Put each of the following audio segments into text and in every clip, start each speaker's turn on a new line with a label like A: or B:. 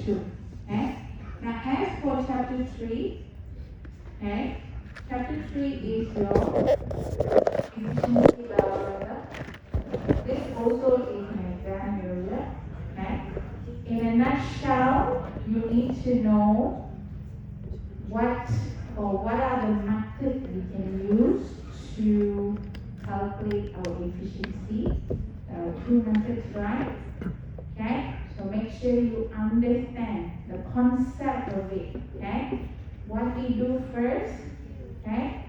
A: 2. Okay? Now as for chapter 3, okay, chapter 3 is your efficiency algorithm. This also is an exam area. Okay? In a nutshell, you need to know what are the methods we can use to calculate our efficiency. There are 2 methods, right? Okay? So make sure you understand the concept of it. Okay? What we do first, okay?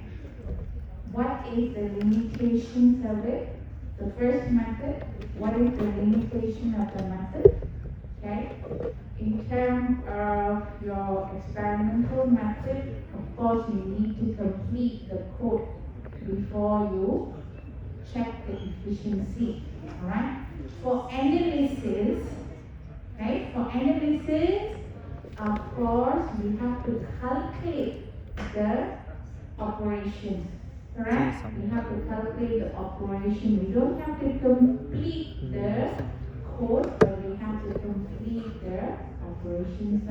A: What is the limitations of it? The first method, what is the limitation of the method? Okay? In terms of your experimental method, of course you need to complete the code before you check the efficiency. Alright? For analysis, right? For analysis, of course, we have to calculate the operations. Correct? We have to calculate the operation. We don't have to complete the code, but we have to complete the operations.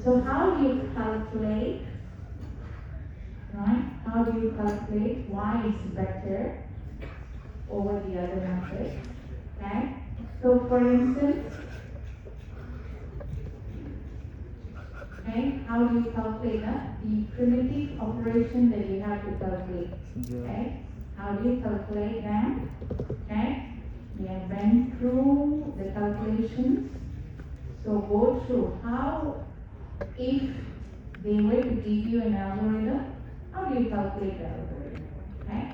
A: So how do you calculate? Right? How do you calculate why it's better over the other method? Okay? So for instance, okay, how do you calculate the primitive operation that you have to calculate? Okay, how do you calculate them? Okay, we have been through the calculations. So go through how, if they were to give you an algorithm, how do you calculate the algorithm? Okay,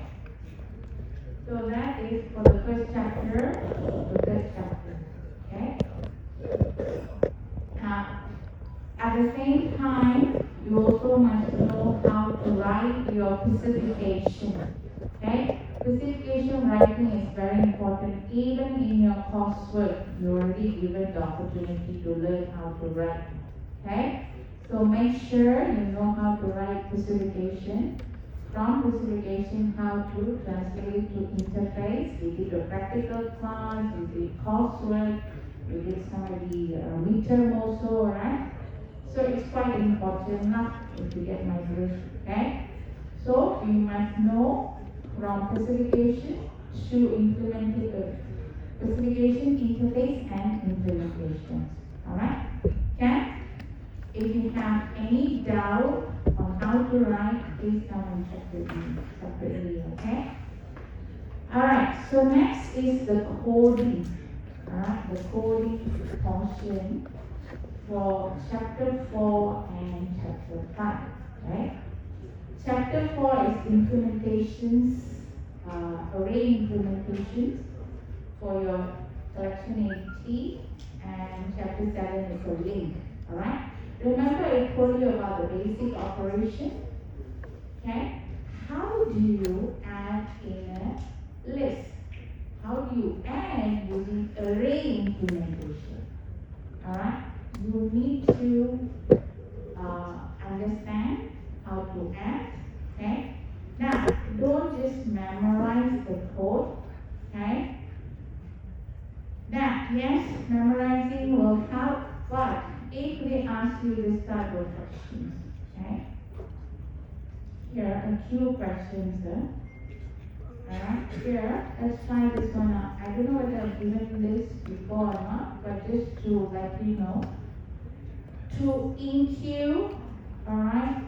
A: so that is for the first chapter, the third chapter. Okay, now at the same time, you also must know how to write your specification. Okay? Specification writing is very important. Even in your coursework, you're already given the opportunity to learn how to write. Okay? So make sure you know how to write specification. From specification, how to translate it to interface. We did a practical class, we did coursework, we did some of the midterm also, right? So it's quite important enough if you get my drift, okay? So you must know from specification to implementation, specification, interface, and implementation. Alright? Okay? If you have any doubt on how to write, please come and check with me separately, okay? Alright, so next is the coding. Alright, the coding portion for chapter 4 and chapter 5, right? Chapter 4 is implementations, array implementations for your collection 80, and chapter 7 is a link, alright? Remember I told you about the basic operation, okay? How do you add in a list? How do you add using array implementation, alright? You need to understand how to add, okay? Now, don't just memorize the code, okay? Now, yes, memorizing will help, but if they ask you this type of questions, okay? Here are a few questions there. Alright, here, let's try this one out. I don't know whether I've given this before or not, but just to let you know. To enqueue, alright,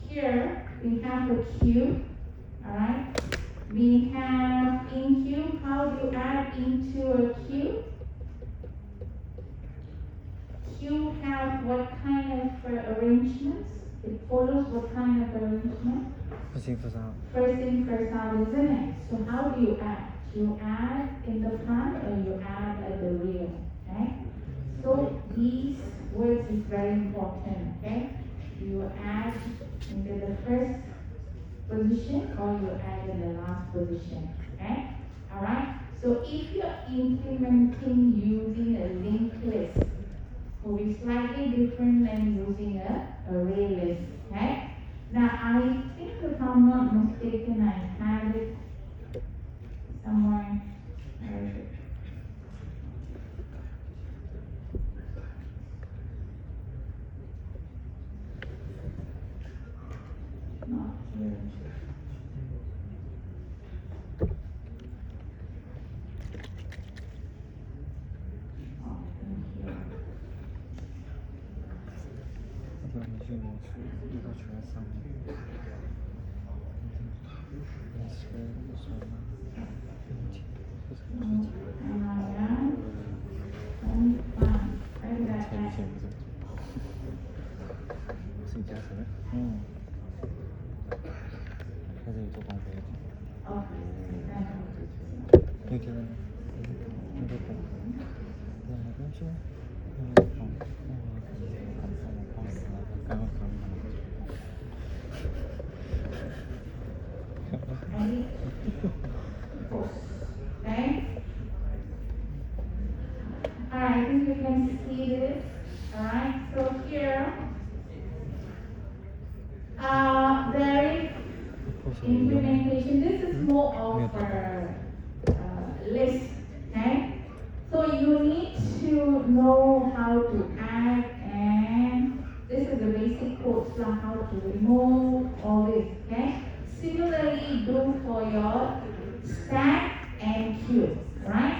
A: here we have a queue, alright, we have enqueue. How do you add into a queue? Queue have what kind of arrangements? It follows what kind of arrangement?
B: First in, first out.
A: First in, first out, isn't it? So how do you add? You add in the front or you add at the rear, okay? So these words is very important, okay? You add into the first position or you add in the last position, okay? Alright? So if you're implementing using a linked list, it will be slightly different than using a array list, okay? Now I think if I'm not mistaken, I had it somewhere. Where is it?
B: 句模式一个全上面。你是什么？不是自己。
A: lumayan fun. Right, that
B: 才以前不是。是你家什么？在这里做光飞。你觉得呢？你觉得？两个就，刚刚
A: Ready? Okay. Alright, I think you can see this. Alright, so here, there is implementation. This is more of a list, okay? So you need to know how to add, and this is the basic codes on how to remove all this, okay? Similarly, do for your stack and queue, right?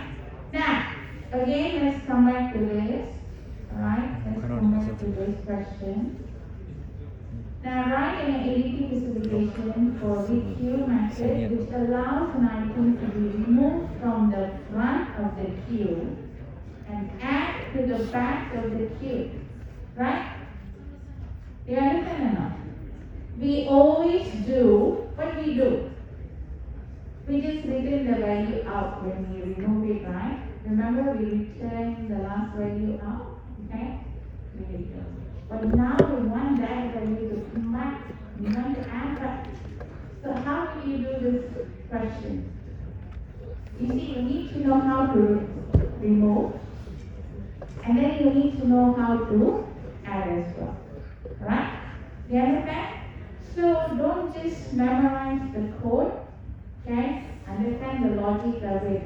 A: Now, again, let's come back to this, alright? Let's come back to this question. Now, write an ADT specification for requeue method which allows an item to be removed from the front of the queue and add to the back of the queue. Right? Do you understand or not? We always do what we do. We just return the value out when we remove it, right? Remember, we return the last value out, okay? We return. But now we want that value to come back. We want to add back. So how do you do this question? You see, you need to know how to remove, and then you need to know how to add as well. Right? You understand? So don't just memorize the code. Okay? Understand the logic of it.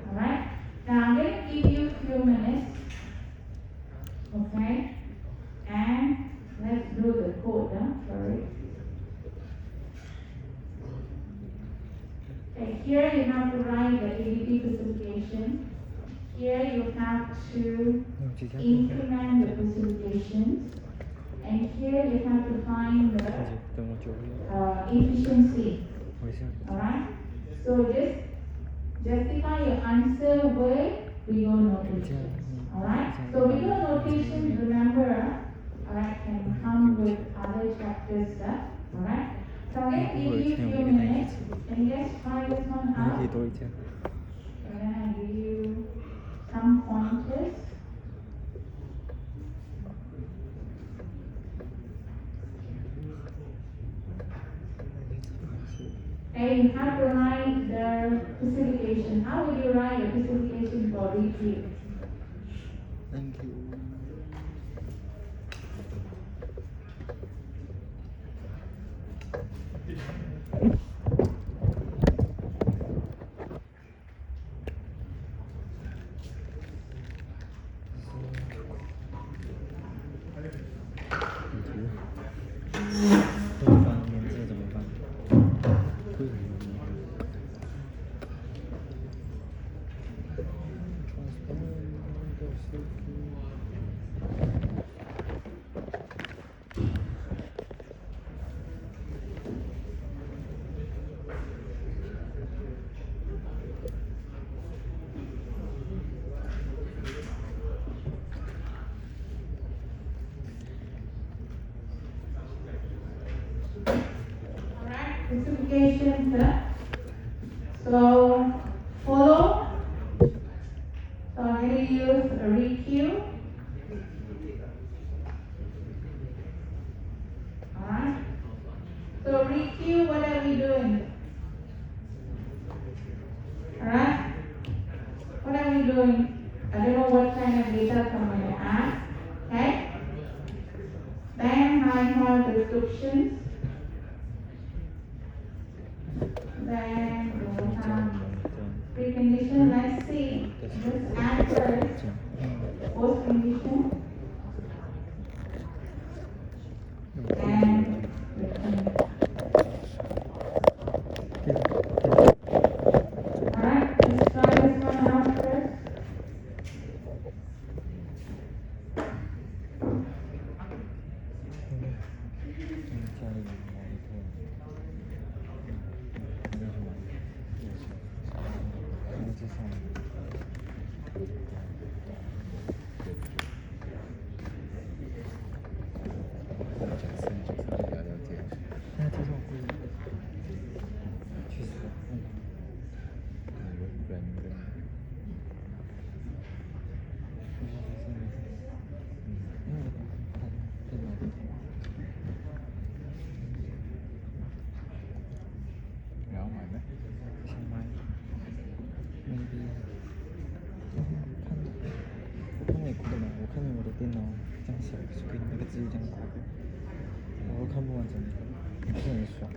A: Alright? Now I'm going to give you a few minutes. Okay? And let's do the code. Sorry. Okay, here you have to write the ADT specification. Here you have to increment the specifications. And here you have to find the efficiency. Alright? So just justify your answer with Vigo notation. Alright? So Vigo notation, remember, alright, can come with other chapter stuff. Alright? So I'm going to give you a few minutes. Can you guys try this one out? And then I give you some pointers. And you have to write the specification. How would you write a specification for repeat?
B: Thank you.
A: Specification set. So follow. So I'm going to use a requeue. Alright. So requeue, what are we doing? Alright. What are we doing? I don't know what kind of data I'm going to add. Okay. Then I have descriptions. Then we have precondition. Let's see. Let's add first. Post condition. And return. Alright, let's try this one out first.
B: 嘛，我看见我的电脑这样小，就可以那个字就这样打开，然后看不完整的，还是很爽。